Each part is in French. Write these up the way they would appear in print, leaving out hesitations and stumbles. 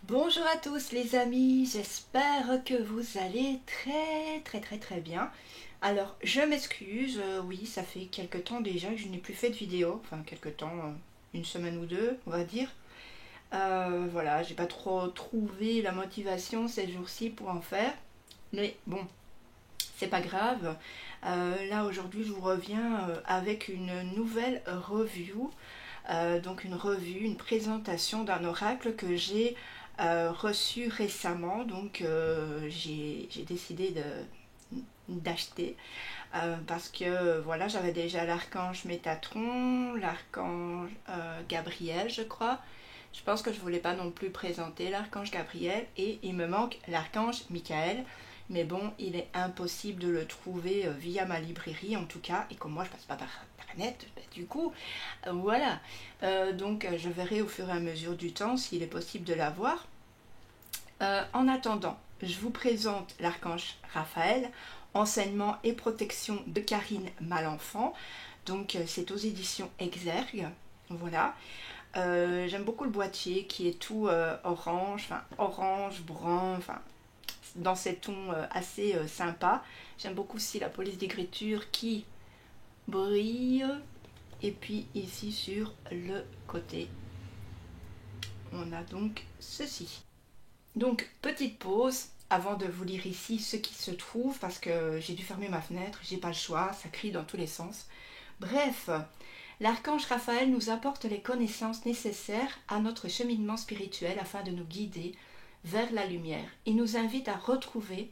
Bonjour à tous les amis, j'espère que vous allez très bien. Alors je m'excuse, oui ça fait quelque temps déjà que je n'ai plus fait de vidéo, enfin quelque temps, une semaine ou deux on va dire. Voilà, j'ai pas trop trouvé la motivation ces jours-ci pour en faire, mais bon, c'est pas grave. Là aujourd'hui je vous reviens avec une nouvelle review. Donc une revue, une présentation d'un oracle que j'ai reçu récemment. Donc j'ai décidé d'acheter parce que voilà, j'avais déjà l'archange Métatron, l'archange Gabriel je crois. Je pense que je voulais pas non plus présenter l'archange Gabriel et il me manque l'archange Michael. Mais bon, il est impossible de le trouver via ma librairie en tout cas. Et comme moi je passe pas par net, ben, du coup, voilà. Donc je verrai au fur et à mesure du temps s'il est possible de l'avoir. En attendant, je vous présente l'archange Raphaël, enseignement et protection de Karine Malenfant. Donc c'est aux éditions Exergue. Voilà. J'aime beaucoup le boîtier qui est tout orange, enfin orange, brun, enfin dans ces tons assez sympas. J'aime beaucoup aussi la police d'écriture qui brille. Et puis ici sur le côté, on a donc ceci. Donc petite pause avant de vous lire ici ce qui se trouve parce que j'ai dû fermer ma fenêtre, j'ai pas le choix, ça crie dans tous les sens. Bref, l'archange Raphaël nous apporte les connaissances nécessaires à notre cheminement spirituel afin de nous guider vers la lumière. Il nous invite à retrouver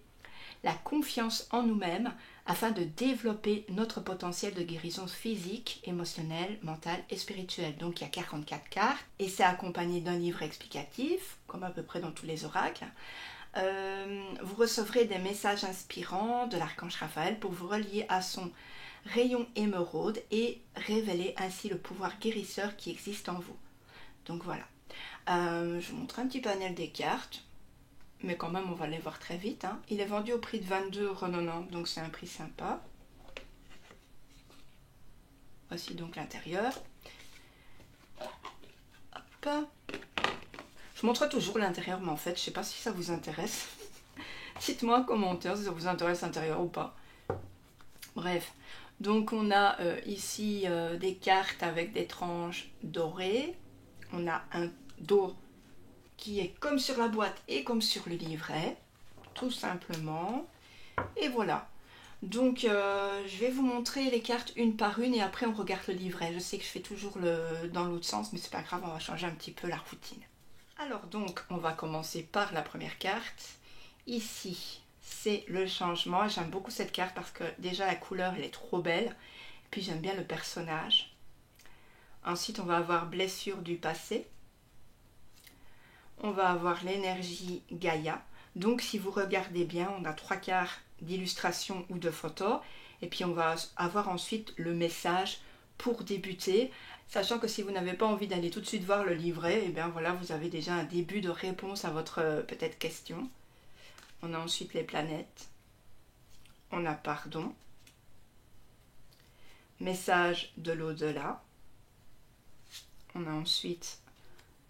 la confiance en nous-mêmes afin de développer notre potentiel de guérison physique, émotionnelle, mentale et spirituelle. Donc il y a 44 cartes et c'est accompagné d'un livre explicatif, comme à peu près dans tous les oracles. Vous recevrez des messages inspirants de l'archange Raphaël pour vous relier à son rayon émeraude et révéler ainsi le pouvoir guérisseur qui existe en vous. Donc voilà. Je vous montre un petit panel des cartes. Mais quand même on va les voir très vite. Hein. Il est vendu au prix de 22,90 €, donc c'est un prix sympa. Voici donc l'intérieur. Hop. Je montre toujours l'intérieur, mais en fait, je ne sais pas si ça vous intéresse. Dites-moi en commentaire si ça vous intéresse l'intérieur ou pas. Bref, donc on a ici des cartes avec des tranches dorées. On a un dos qui est comme sur la boîte et comme sur le livret, tout simplement. Et voilà. Donc je vais vous montrer les cartes une par une et après on regarde le livret. Je sais que je fais toujours dans l'autre sens, mais c'est pas grave, on va changer un petit peu la routine. Alors donc on va commencer par la première carte. Ici c'est le changement. J'aime beaucoup cette carte parce que déjà la couleur elle est trop belle. Et puis j'aime bien le personnage. Ensuite on va avoir blessure du passé. On va avoir l'énergie Gaïa. Donc si vous regardez bien, on a 3 quarts d'illustration ou de photos. Et puis on va avoir ensuite le message pour débuter. Sachant que si vous n'avez pas envie d'aller tout de suite voir le livret, et bien voilà, vous avez déjà un début de réponse à votre peut-être question. On a ensuite les planètes. On a pardon. Message de l'au-delà. On a ensuite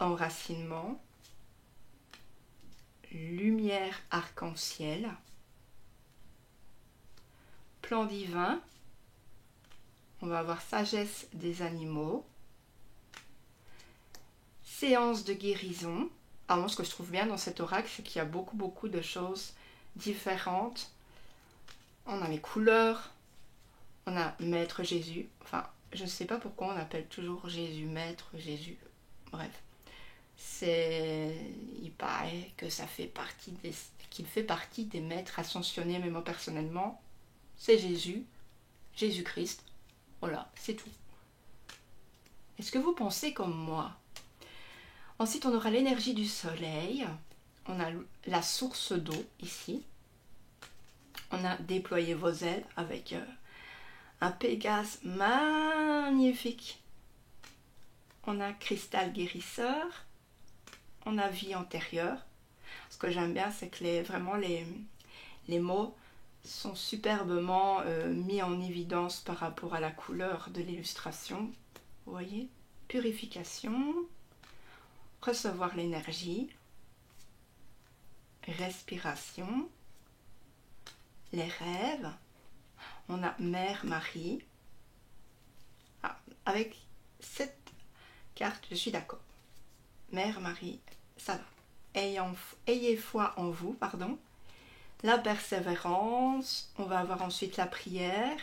enracinement. Lumière arc-en-ciel. Plan divin. On va avoir sagesse des animaux. Séance de guérison. Alors moi, ce que je trouve bien dans cet oracle, c'est qu'il y a beaucoup de choses différentes. On a les couleurs. On a Maître Jésus. Enfin, je ne sais pas pourquoi on appelle toujours Jésus Maître, Jésus. Bref. Il paraît que ça fait partie qu'il fait partie des maîtres ascensionnés, mais moi personnellement, c'est Jésus, Jésus-Christ. Voilà, c'est tout. Est-ce que vous pensez comme moi? Ensuite, on aura l'énergie du soleil. On a la source d'eau ici. On a déployé vos ailes avec un Pégase magnifique. On a cristal guérisseur. On a vie antérieure. Ce que j'aime bien, c'est que vraiment les mots sont superbement mis en évidence par rapport à la couleur de l'illustration. Vous voyez? Purification, recevoir l'énergie, respiration, les rêves, on a Mère Marie. Ah, avec cette carte, je suis d'accord. Mère Marie, ça va. Ayez foi en vous, pardon. La persévérance, on va avoir ensuite la prière,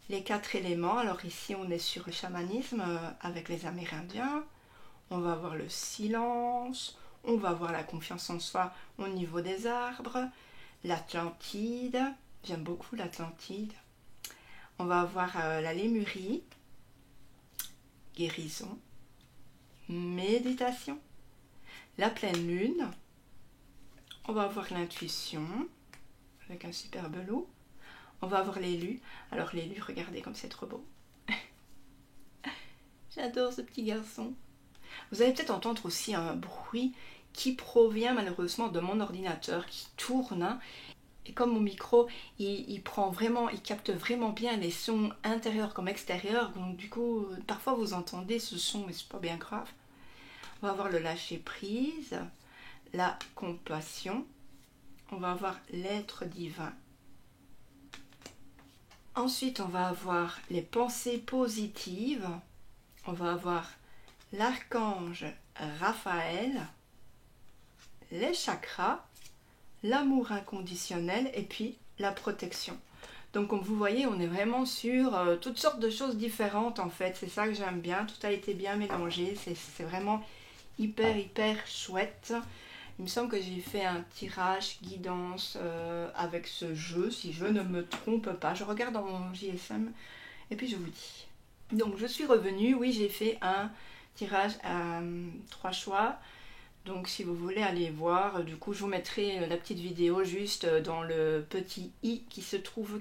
les 4 éléments. Alors ici, on est sur le chamanisme avec les Amérindiens. On va avoir le silence, on va avoir la confiance en soi au niveau des arbres, l'Atlantide, j'aime beaucoup l'Atlantide. On va avoir la Lémurie, guérison, méditation, la pleine lune. On va avoir l'intuition avec un superbe loup. On va avoir l'élu. Alors l'élu, regardez comme c'est trop beau. J'adore ce petit garçon. Vous allez peut-être entendre aussi un bruit qui provient malheureusement de mon ordinateur qui tourne. Et comme mon micro, il capte vraiment bien les sons intérieurs comme extérieurs. Donc du coup, parfois vous entendez ce son, mais c'est pas bien grave. On va avoir le lâcher prise, la compassion. On va avoir l'être divin. Ensuite, on va avoir les pensées positives. On va avoir l'archange Raphaël, les chakras, l'amour inconditionnel et puis la protection. Donc comme vous voyez, on est vraiment sur toutes sortes de choses différentes en fait. C'est ça que j'aime bien, tout a été bien mélangé, c'est vraiment hyper chouette. Il me semble que j'ai fait un tirage guidance avec ce jeu, si je ne me trompe pas. Je regarde dans mon JSM et puis je vous dis. Donc je suis revenue, oui j'ai fait un tirage à 3 choix. Donc si vous voulez aller voir, du coup je vous mettrai la petite vidéo juste dans le petit i qui se trouve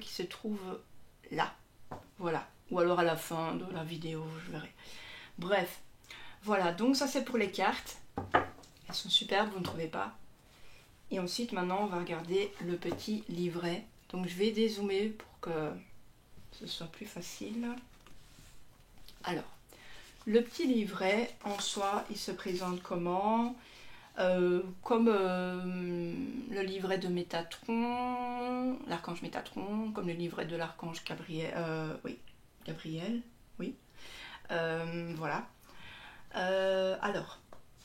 là. Voilà. Ou alors à la fin de la vidéo, je verrai. Bref. Voilà, donc ça c'est pour les cartes. Elles sont superbes, vous ne trouvez pas? Et ensuite maintenant on va regarder le petit livret. Donc je vais dézoomer pour que ce soit plus facile. Alors, le petit livret en soi, il se présente comment? Comme le livret de Métatron, l'archange Métatron, comme le livret de l'archange Gabriel, oui, voilà. Alors,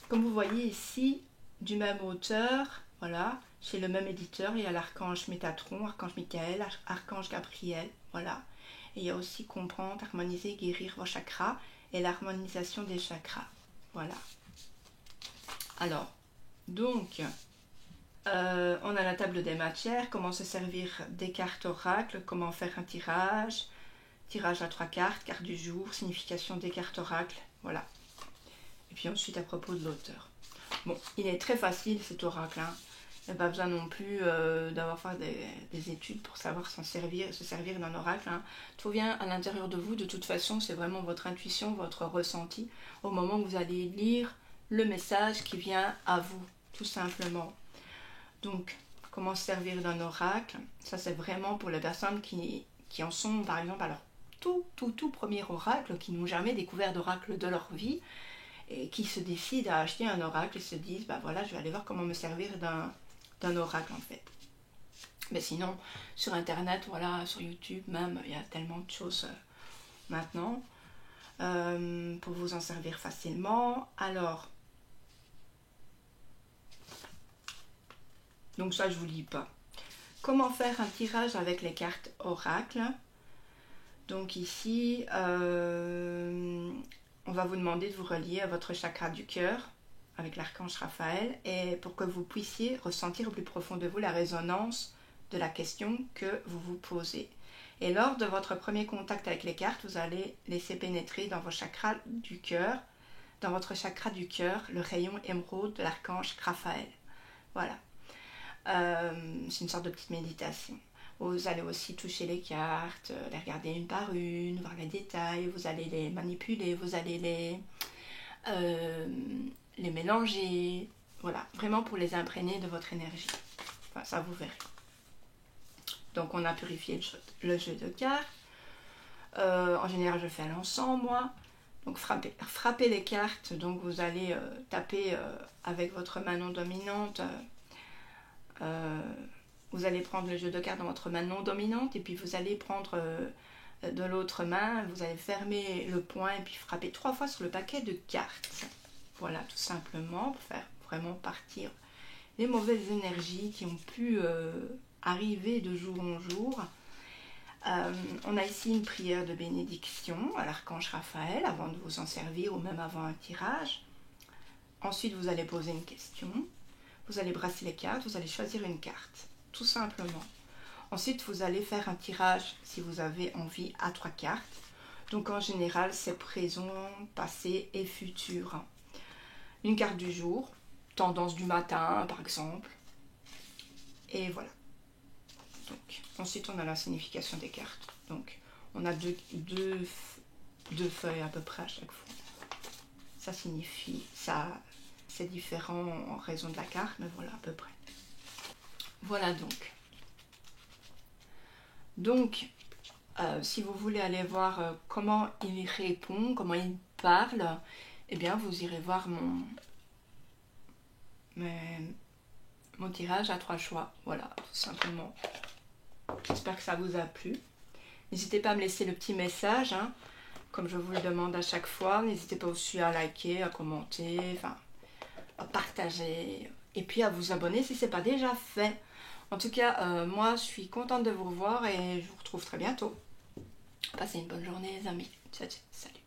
comme vous voyez ici, du même auteur, voilà, chez le même éditeur, il y a l'archange Métatron, archange Michael, archange Gabriel, voilà. Et il y a aussi comprendre, harmoniser, guérir vos chakras et l'harmonisation des chakras, voilà. Alors, donc, on a la table des matières, comment se servir des cartes oracles, comment faire un tirage, tirage à 3 cartes, carte du jour, signification des cartes oracles, voilà. Et puis ensuite à propos de l'auteur. Bon, il est très facile cet oracle, hein. Il n'y a pas besoin non plus d'avoir fait des études pour savoir se servir d'un oracle, hein. Tout vient à l'intérieur de vous, de toute façon, c'est vraiment votre intuition, votre ressenti, au moment où vous allez lire le message qui vient à vous, tout simplement. Donc, comment se servir d'un oracle? Ça, c'est vraiment pour les personnes qui en sont, par exemple, alors tout premier oracle, qui n'ont jamais découvert d'oracle de leur vie, et qui se décident à acheter un oracle et se disent, bah voilà, je vais aller voir comment me servir d'un oracle, en fait. Mais sinon, sur Internet, voilà, sur YouTube même, il y a tellement de choses maintenant pour vous en servir facilement. Alors, donc ça, je vous lis pas. Comment faire un tirage avec les cartes oracle? Donc ici, on va vous demander de vous relier à votre chakra du cœur avec l'archange Raphaël et pour que vous puissiez ressentir au plus profond de vous la résonance de la question que vous vous posez. Et lors de votre premier contact avec les cartes, vous allez laisser pénétrer dans vos chakras du cœur, dans votre chakra du cœur, le rayon émeraude de l'archange Raphaël. Voilà. C'est une sorte de petite méditation. Vous allez aussi toucher les cartes, les regarder une par une, voir les détails, vous allez les manipuler, vous allez les mélanger. Voilà, vraiment pour les imprégner de votre énergie. Enfin, ça vous verrez. Donc on a purifié le jeu de cartes. En général, je fais à l'encens, moi. Donc frappez les cartes. Donc vous allez taper avec votre main non dominante vous allez prendre le jeu de cartes dans votre main non dominante et puis vous allez prendre de l'autre main, vous allez fermer le poing et puis frapper 3 fois sur le paquet de cartes. Voilà, tout simplement, pour faire vraiment partir les mauvaises énergies qui ont pu arriver de jour en jour. On a ici une prière de bénédiction à l'archange Raphaël avant de vous en servir ou même avant un tirage. Ensuite, vous allez poser une question. Vous allez brasser les cartes, vous allez choisir une carte, tout simplement. Ensuite, vous allez faire un tirage, si vous avez envie, à 3 cartes. Donc, en général, c'est présent, passé et futur. Une carte du jour, tendance du matin, par exemple. Et voilà. Donc, ensuite, on a la signification des cartes. Donc, on a deux feuilles à peu près à chaque fois. Ça signifie, c'est différent en raison de la carte, mais voilà à peu près. Voilà donc. Donc, si vous voulez aller voir comment il répond, comment il parle, eh bien vous irez voir mon tirage à 3 choix. Voilà, tout simplement. J'espère que ça vous a plu. N'hésitez pas à me laisser le petit message, hein, comme je vous le demande à chaque fois. N'hésitez pas aussi à liker, à commenter, enfin, à partager et puis à vous abonner si ce n'est pas déjà fait. En tout cas, moi je suis contente de vous revoir et je vous retrouve très bientôt. Passez une bonne journée les amis. Ciao, ciao, salut.